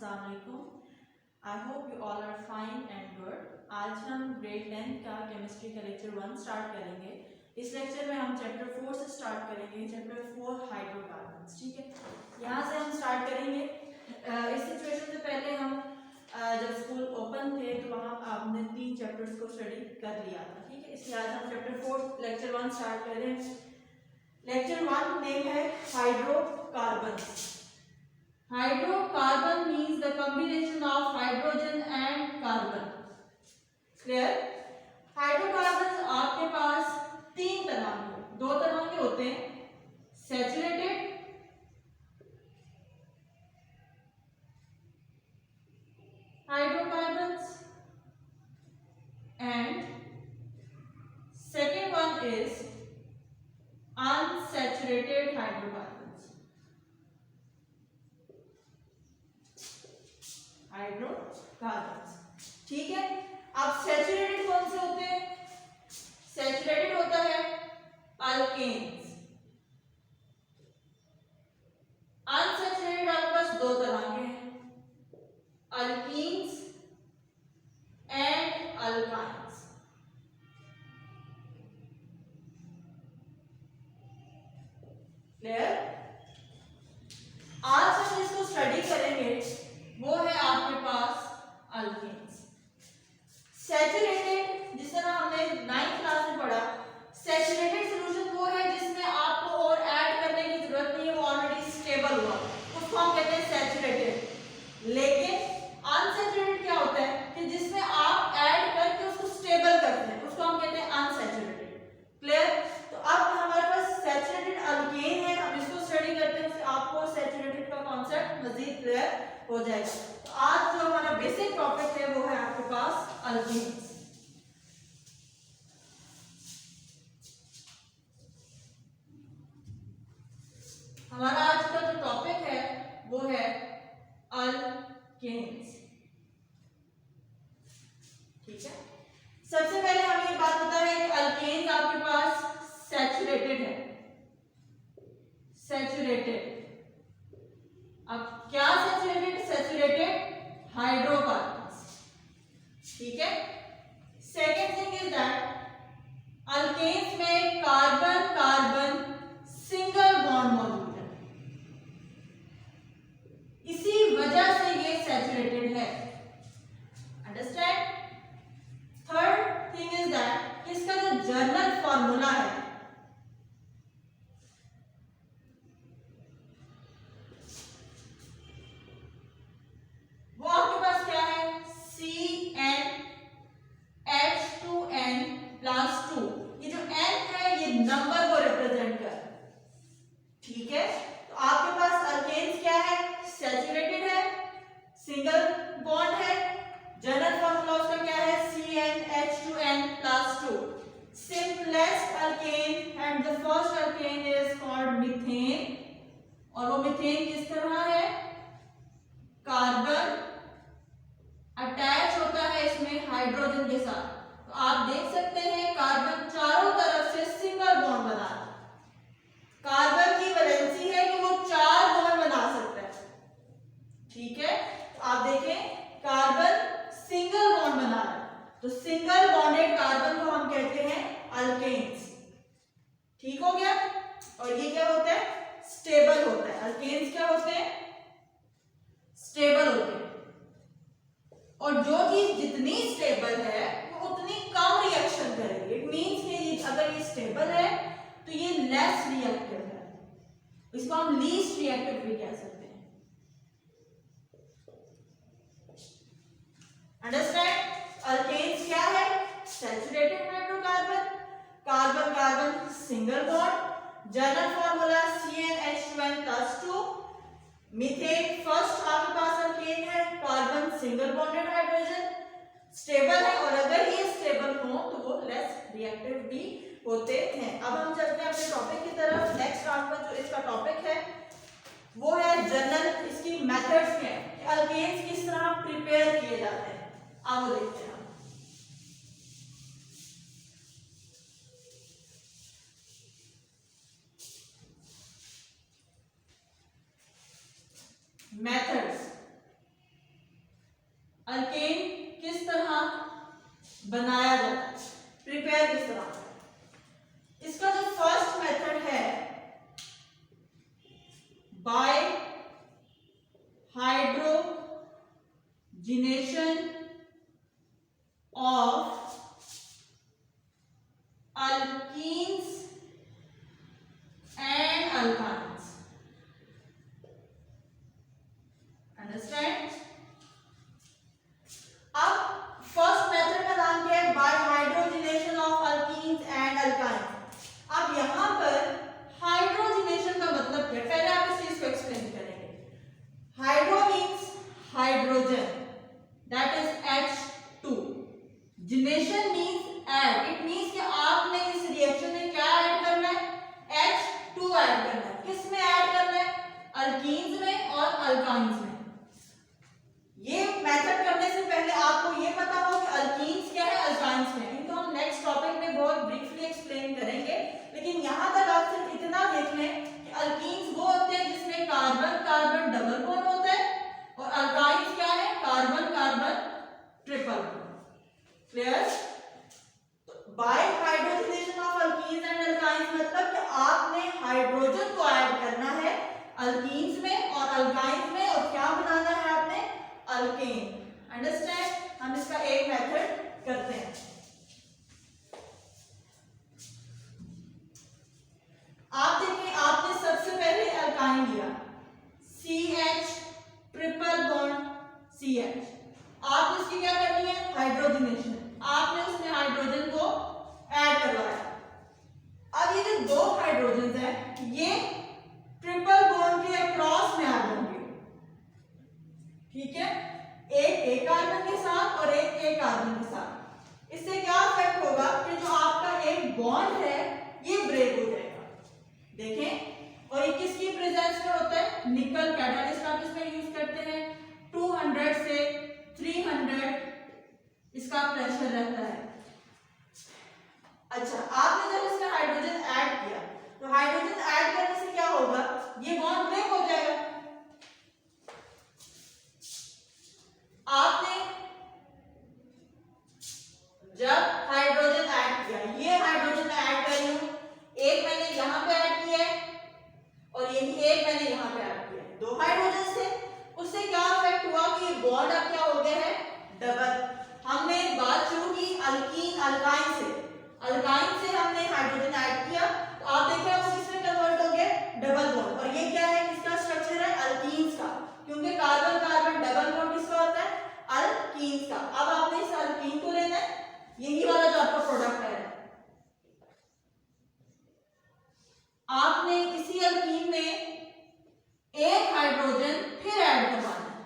अस्सलाम वालेकुम। I hope you all are fine and good. आज हम ग्रेड 10 का केमिस्ट्री का लेक्चर 1 स्टार्ट करेंगे। इस लेक्चर में हम चैप्टर 4 से स्टार्ट करेंगे, चैप्टर 4 हाइड्रोकार्बन्स। ठीक है, यहाँ से हम स्टार्ट करेंगे। इस सिचुएशन से पहले हम जब स्कूल ओपन थे तो वहाँ आपने 3 चैप्टर्स को स्टडी कर लिया था। ठीक है, इसलिए आज हम चैप्टर 4 लेक्चर 1 स्टार्ट कर रहे हैं। लेक्चर 1 नेम है hydrocarbons. Hydrocarbon means the combination of hydrogen and carbon. Clear? Hydrocarbons आपके पास 3 तरह के, 2 तरह के होते हैं, saturated hydrocarbons and second one is unsaturated hydrocarbons. Hydrocarbons. ठीक है, अब सैचुरेटेड कौन से होते हैं? सैचुरेटेड होता है अल्केन्स। अनसैचुरेटेड आपके पास 2 तरह के हैं, अल्कीन्स एंड अल्काइन्स। क्लियर? आज हम इसको स्टडी करेंगे, वो है आपके पास अल्केन्स। सैचुरेटेड, जिस तरह हमने 9th क्लास में पढ़ा, सैचुरेटेड सॉल्यूशन वो है जिसमें आपको और ऐड करने की जरूरत नहीं है, वो ऑलरेडी स्टेबल हुआ, उसको हम कहते हैं सैचुरेटेड। लेकिन अनसैचुरेटेड क्या होता है कि जिसमें आप ऐड करके उसको स्टेबल करते हैं, उसको हम कहते हैं अनसैचुरेटेड। क्लियर? तो अब हमारे पास सैचुरेटेड अल्केन है, हम इसको स्टडी करते हैं, आपको सैचुरेटेड का कॉन्सेप्ट मजीद क्लियर हो जाएगा। तो आज जो हमारा बेसिक टॉपिक है वो है आपके पास अल्कीन्स। हमारा आज का जो टॉपिक है वो है अल्केन्स। ठीक है, सबसे पहले हमें ये बात पता है कि अल्केन्स आपके पास सैचुरेटेड है। सैचुरेटेड, अब क्या सैचुरेटेड? Saturated hydrocarbons. ठीक है, second thing is that alkanes में कार्बन कार्बन सिंगल बॉन्ड मौजूद है, इसी वजह से ये सैचुरेटेड है। Understand? Third thing is that इसका जो जर्नल फॉर्मूला है वो आपके पास क्या है? CnH2n+2। ये जो n है ये नंबर को रिप्रेजेंट कर। ठीक है, तो आपके पास अल्केन्स क्या है? सैचुरेटेड है, सिंगल बॉन्ड है, जनरल फॉर्मूला उसका क्या है? CnH2n+2। Simplest alkane and the first alkane is called methane. और वो मीथेन किस तरह है? कार्बन अटैच होता है इसमें हाइड्रोजन के साथ। तो आप देख सकते हैं कार्बन चारों तरफ से सिंगल बॉन्ड बना रहा है। कार्बन की वैलेंसी है कि वो 4 बॉन्ड बना सकता है। ठीक है, तो आप देखें कार्बन सिंगल बॉन्ड बना रहा है, तो सिंगल बॉन्डेड कार्बन को हम कहते हैं अल्केन्स। ठीक हो गया? और ये क्या होता है? स्टेबल होता है। अल्केन्स क्या होते हैं? स्टेबल होते हैं। और जो चीज जितनी स्टेबल है वो उतनी कम रिएक्शन करेगी। इट मींस कि अगर ये स्टेबल है तो ये लेस रिएक्टिव है, इसको हम लीस्ट रिएक्टिव भी कह सकते हैं। अंडरस्टैंड? अल्केन्स क्या है? Saturated hydrocarbon, carbon carbon single bond, general formula CnH2n+2। Methane first आपके पास अल्केन है, carbon single bonded hydrogen, stable है, और अगर ये स्टेबल हो तो वो लेस रिएक्टिव भी होते हैं। अब हम चलते हैं अपने टॉपिक की तरफ। नेक्स्ट आपका जो इसका टॉपिक है वो है जनरल, इसकी मेथड्स क्या है, अल्केन्स किस तरह प्रिपेयर किए जाते हैं, अब वो देखते हैं। methods. बनाया जाता है। प्रिपेयर किस तरह होता है? इसका जो फर्स्ट मेथड है by hydrogenation of alkenes and alkynes. Understand? अब फर्स्ट मेथड का नाम क्या है? By hydrogenation of alkenes and alkynes. अब यहां पर हाइड्रोजिनेशन का मतलब क्या? पहले आप इस चीज को एक्सप्लेन करेंगे. Hydro means hydrogen, that is H2. जिनेशन मीन्स ऐड. इट मीन्स कि आपने इस रिएक्शन में क्या ऐड करना है? H2 ऐड करना है. किस में ऐड करना है? अल्कीन्स में और अल्काइंस में. ये मेथड करने से पहले आपको ये पता हो कि अल्कीन्स क्या है, अल्काइंस में. इनको हम नेक्स्ट टॉपिक में बहुत ब्रीफली एक्सप्लेन करेंगे, लेकिन यहां तक आप सिर्फ इतना देख लें कि अल्कीन्स वो होते हैं जिसमें कार्बन कार्बन डबल बॉन्ड होता है, और अल्काइंस क्या है? Carbon carbon triple bond. Clear? By hydrogenation of alkenes and alkynes मतलब कि आपने हाइड्रोजन को ऐड करना है अल्कीन्स में और अल्काइंस में, और क्या बनाना है आपने? अल्केन. अंडरस्टैंड? हम इसका एक मेथड करते हैं. आप देखिए, आपने सबसे पहले अल्काइन लिया CH ट्रिपल बॉन्ड CH. आप इसकी क्या करनी है? हाइड्रोजनेशन. आपने उसमें हाइड्रोजन को ऐड करवाया. अब ये जो दो हाइड्रोजन है ये ट्रिपल बॉन्ड के अक्रॉस में ऐड होंगे. ठीक है? एक कार्बन के साथ और एक कार्बन के साथ. इससे क्या इफेक्ट होगा कि जो आपका एक बॉन्ड है ये ब्रेक हो जाएगा. देखें, और ये किसकी प्रेजेंस में होता है? निकल कैटालिस्ट आप इसमें यूज करते हैं. 200 से 300 इसका प्रेशर रहता है. अच्छा, आपने जब इसमें हाइड्रोजन ऐड किया तो हाइड्रोजन ऐड करने से क्या होगा? ये बॉन्ड ब्रेक हो जाएगा. आपने जब हाइड्रोजन ऐड किया, ये हाइड्रोजन ऐड कर रही हूं, एक मैंने यहां पे ऐड किया है और यही एक मैंने यहां पे ऐड किया है. दो हाइड्रोजन से उससे क्या इफेक्ट हुआ कि ये बॉन्ड अब क्या हो गया है? डबल. हमने बात शुरू की अल्कीन अल्काइन से. अल्काइन से हमने हाइड्रोजन ऐड किया तो आप देखिए अब किसमें कन्वर्ट हो गया? Double bond. और ये क्या है? किसका स्ट्रक्चर है? अल्कीन्स का, क्योंकि कार्बन कार्बन डबल बॉन्ड किसका होता है? अल्कीन्स का. अब आपने इस अल्कीन को लेना है, यही वाला जो आपका प्रोडक्ट है. आपने इसी अल्कीन में एक हाइड्रोजन फिर ऐड करवाना है,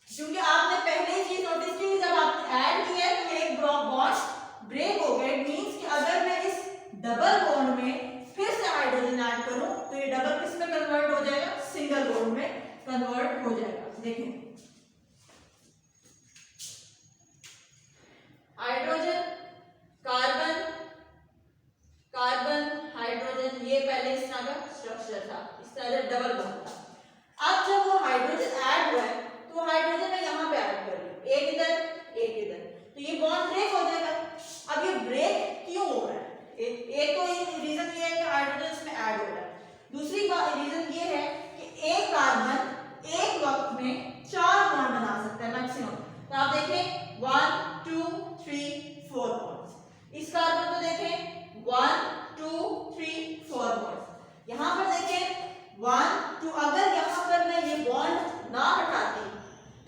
क्योंकि आपने पहले ही चीज नोटिस की, जब आपने ऐड किया तो एक बॉन्ड ब्रेक हो गया. इट मींस कि अगर मैं इस डबल बॉन्ड में फिर से हाइड्रोजन ऐड करूं तो ये डबल किस में कन्वर्ट हो जाएगा? सिंगल बॉन्ड में कन्वर्ट हो जाएगा. देखें, हाइड्रोजन कार्बन कार्बन हाइड्रोजन, ये पहले इस तरह का स्ट्रक्चर था, इस तरह से डबल बॉन्ड था. अब जब वो हाइड्रोजन ऐड हुआ है तो हाइड्रोजन मैं यहां पे ऐड कर रही हूं, एक इधर एक इधर, तो ये बॉन्ड ब्रेक हो जाएगा. अब ये ब्रेक क्यों हो रहा है? एक तो रीजन ये है कि हाइड्रोजन इसमें ऐड हो रहा है. दूसरी रीजन ये है कि एक कार्बन एक वक्त में 4 बॉन्ड बना सकता है मैक्सिमम. तो आप देखें 1 2 3 4 बॉन्ड्स. इस कार्बन को देखें 1 2 3 4 बॉन्ड्स. यहां पर देखें 1 2. अगर यहां पर मैं ये बॉन्ड ना हटाती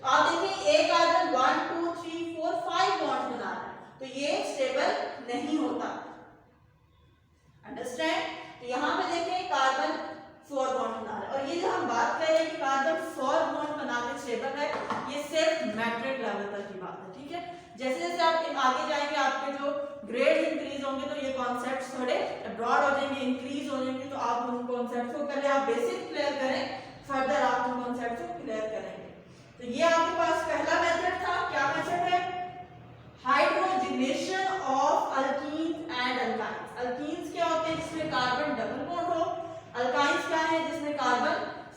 तो आप देखें एक कार्बन 1 2 3 4 5 बॉन्ड बना रहा है, तो ये स्टेबल नहीं होता. अंडरस्टैंड? तो यहां पे देखें कार्बन 4 बॉन्ड बना रहा है. और ये जो हम बात कर रहे हैं कि कार्बन 4 बॉन्ड बनाकर स्टेबल है, ये सिर्फ मैट्रिक लेवल तक की बात है. ठीक है? जैसे जैसे आप आगे जाएंगे आपके जो ग्रेड इंक्रीज होंगे तो ये कॉन्सेप्ट्स थोड़े ब्रॉड हो जाएंगे, इंक्रीज हो जाएंगे. तो आप उन कॉन्सेप्ट्स को पहले आप बेसिक क्लियर करें, फर्दर आप उन कॉन्सेप्ट्स को क्लियर करेंगे. तो ये आपके पास पहला मेथड था. क्या मेथड है? Hydrogenation of alkenes and alkynes. Alkenes क्या होते हैं? जिसमें कार्बन डबल बॉन्ड हो. अल्काइंस क्या है? जिसमें कार्बन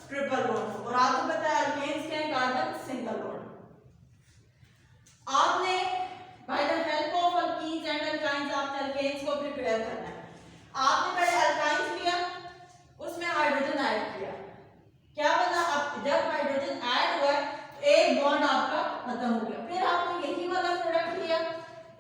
ट्रिपल बॉन्ड हो. और आपको पता है अल्केन्स क्या है? Carbon single bond. आपने by the help of prepare करना है। आपने पहले अल्काइंस लिया, उसमें हाइड्रोजन ऐड किया, क्या बना, अब जब हाइड्रोजन ऐड हुआ तो एक बॉन्ड आपका खत्म हो गया। फिर आपने यही वाला प्रोडक्ट लिया,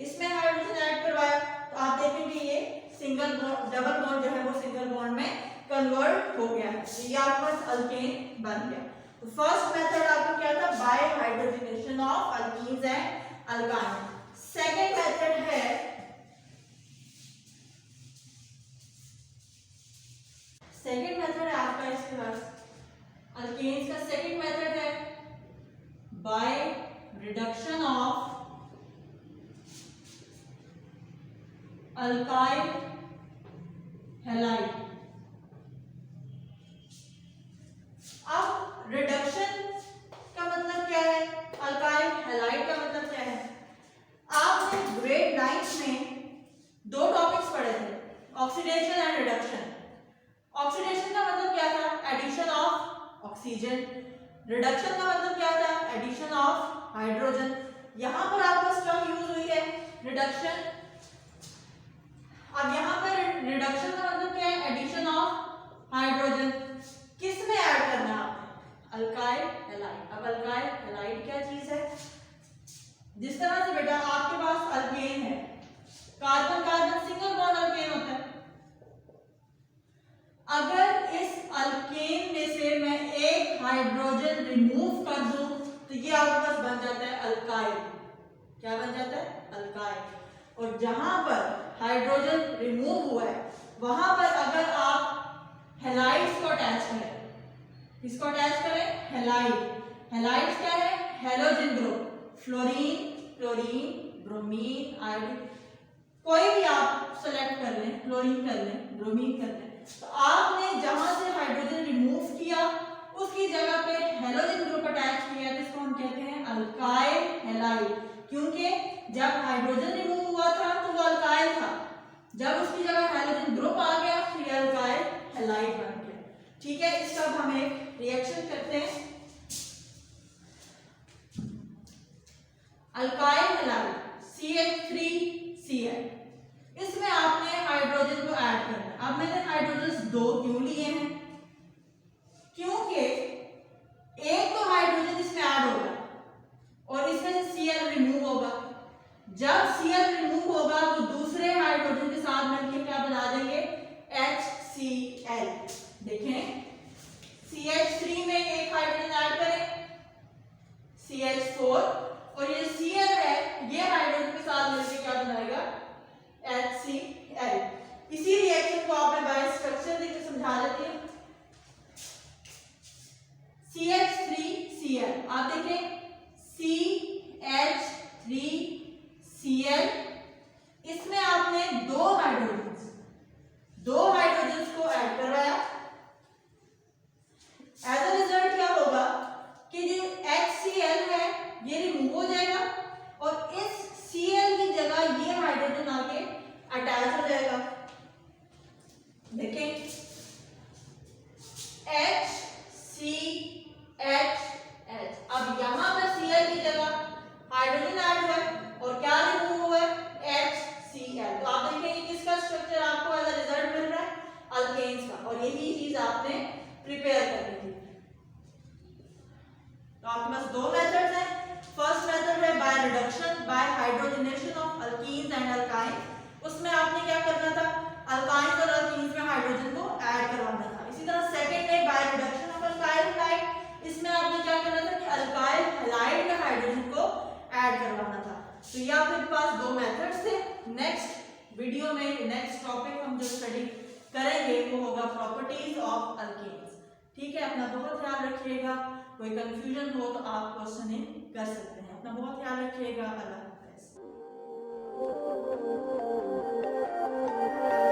इसमें हाइड्रोजन ऐड करवाया, तो आप देखेंगे ये सिंगल बॉन्ड, डबल बॉन्ड जो है वो सिंगल बॉन्ड में कन्वर्ट हो गया है, तो ये आपका अल्केन बन गया। तो फर्स्ट मेथड आपका क्या था, by hydrogenation of alkenes and alkyne. Second method है आपका इसके पास अल्केन्स का सेकंड मेथड है by reduction of alkyl halide. अब रिडक्शन का मतलब क्या है, अल्काइल हैलाइड का मतलब क्या है। आपने ग्रेड 9 में दो टॉपिक्स पढ़े थे, ऑक्सीडेशन एंड रिडक्शन। ऑक्सीडेशन का मतलब क्या था, एडिशन ऑफ ऑक्सीजन। रिडक्शन का मतलब क्या था, एडिशन ऑफ हाइड्रोजन। यहां पर आपका टर्म यूज हुई है रिडक्शन। अब यहां पर रिडक्शन का मतलब क्या है, एडिशन ऑफ हाइड्रोजन। किस में ऐड करना है आपने, अल्काइल हैलाइड। अब अल्काइल हैलाइड क्या चीज है, जिस तरह से बेटा आपके पास अल्केन है, carbon carbon single bond alkane होता है। अगर इस अल्केन में से मैं एक हाइड्रोजन रिमूव कर दूं तो ये आपके पास बन जाता है अल्काइल। क्या बन जाता है, अल्काइल। और जहां पर हाइड्रोजन रिमूव हुआ है वहां पर अगर आप हैलाइड्स को अटैच करें, किसको अटैच करें, हैलाइड। हैलाइड्स क्या है, halogen group, fluorine, chlorine, bromine, iodine, कोई भी आप सेलेक्ट कर लें, क्लोरीन कर लें, ब्रोमीन कर लें। तो आपने जहां से हाइड्रोजन रिमूव किया उसकी जगह पे हैलोजन ग्रुप अटैच किया, जिसको हम कहते हैं अल्काइल हैलाइड। क्योंकि जब हाइड्रोजन रिमूव हुआ था तो वो अल्काइल था, जब उसकी जगह हाइड्रोजन ग्रुप आ गया तो ये अल्काइल हैलाइड बन गया। ठीक है, इसका अब हम एक रिएक्शन करते हैं। अल्काइल हैलाइड CH3Cl, इसमें आपने हाइड्रोजन को ऐड करना है। अब मैंने हाइड्रोजन दो क्यों लिए हैं, क्योंकि एक तो हाइड्रोजन इसमें ऐड होगा और इसमें से Cl रिमूव होगा। जब Cl रिमूव होगा तो दूसरे हाइड्रोजन के साथ मिलकर क्या बना देंगे, HCl। देखें CH3 में एक हाइड्रोजन ऐड करें CH4, और ये Cl है ये हाइड्रोजन के साथ मिलकर क्या बनाएगा, HCl। इसी रिएक्शन को आपने बाय स्ट्रक्चर देखकर समझा देती हूं। CH3Cl, आप देखें CH3Cl, इसमें आपने दो हाइड्रोजन को ऐड करवाया। एज अ रिजल्ट क्या होगा कि जो HCl है ये रिमूव हो जाएगा और इस Cl की जगह ये हाइड्रोजन आके अटैच हो जाएगा। देखें HCHH, अब यहां पर Cl की जगह हाइड्रोजन ऐड हुआ है और क्या रिमूव हुआ है, HCl। तो आप देखेंगे किसका स्ट्रक्चर आपको एज अ रिजल्ट मिल रहा है, अल्केन्स का, और यही चीज आपने प्रिपेयर करनी थी। तो आपके पास दो मेथड्स हैं। फर्स्ट मेथड है by reduction by hydrogenation of alkenes and alkyne. उसमें आपने क्या करना था, अल्काइन्स और अल्कीन्स में हाइड्रोजन को ऐड करवाना था। इसी तरह सेकंड है by reduction of alkyl halide, इसमें आपने क्या करना था कि अल्काइल हैलाइड में हाइड्रोजन को ऐड करवाना था। तो ये आपके पास दो मेथड्स थे। नेक्स्ट वीडियो में नेक्स्ट टॉपिक हम जो स्टडी करेंगे वो होगा प्रॉपर्टीज ऑफ अल्केन्स। ठीक है, अपना बहुत ख्याल रखिएगा। कोई कंफ्यूजन हो तो आप क्वेश्चनिंग कर सकते हैं। अपना बहुत ख्याल रखिएगा। अल्लाह हाफ़िज़।